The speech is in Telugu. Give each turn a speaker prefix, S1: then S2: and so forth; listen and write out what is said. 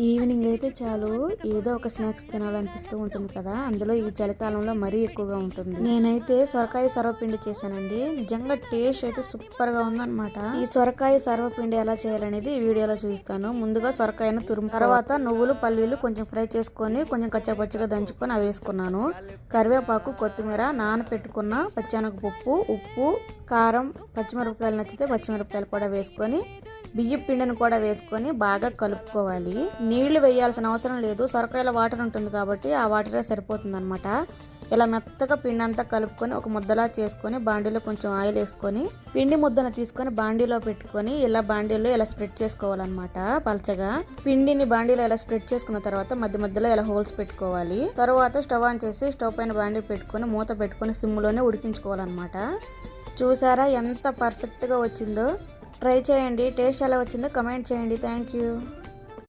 S1: ఈవినింగ్ అయితే చాలు ఏదో ఒక స్నాక్స్ తినాలనిపిస్తూ ఉంటుంది కదా, అందులో ఈ చలికాలంలో మరీ ఎక్కువగా ఉంటుంది. నేనైతే సొరకాయ సర్వపిండి చేశానండి. నిజంగా టేస్ట్ అయితే సూపర్ గా ఉందన్నమాట. ఈ సొరకాయ సర్వపిండి ఎలా చేయాలనేది ఈ వీడియోలో చూపిస్తాను. ముందుగా సొరకాయను తర్వాత నువ్వులు పల్లీలు కొంచెం ఫ్రై చేసుకొని కొంచెం కచ్చాపచ్చిగా దంచుకొని అవి వేసుకున్నాను. కరివేపాకు, కొత్తిమీర, నానపెట్టుకున్న పచ్చెనగపప్పు, ఉప్పు, కారం, పచ్చిమిరపకాయలు నచ్చితే పచ్చిమిరపకాయలు కూడా వేసుకొని బియ్యం పిండిని కూడా వేసుకొని బాగా కలుపుకోవాలి. నీళ్లు వేయాల్సిన అవసరం లేదు, సొరకాయల వాటర్ ఉంటుంది కాబట్టి ఆ వాటరే సరిపోతుంది అనమాట. ఇలా మెత్తగా పిండి అంతా కలుపుకొని ఒక ముద్దలా చేసుకొని బాండీలో కొంచెం ఆయిల్ వేసుకొని పిండి ముద్దను తీసుకొని బాండీలో పెట్టుకొని ఇలా బాండీలో ఇలా స్ప్రెడ్ చేసుకోవాలన్నమాట. పల్చగా పిండిని బాండీలో ఇలా స్ప్రెడ్ చేసుకున్న తర్వాత మధ్య మధ్యలో ఇలా హోల్స్ పెట్టుకోవాలి. తర్వాత స్టవ్ ఆన్ చేసి స్టవ్ పైన బాండీ పెట్టుకొని మూత పెట్టుకొని సిమ్లోనే ఉడికించుకోవాలన్నమాట. చూసారా ఎంత పర్ఫెక్ట్గా వచ్చిందో. ట్రై చేయండి, టేస్ట్ ఎలా వచ్చిందో కమెంట్ చేయండి. Thank you.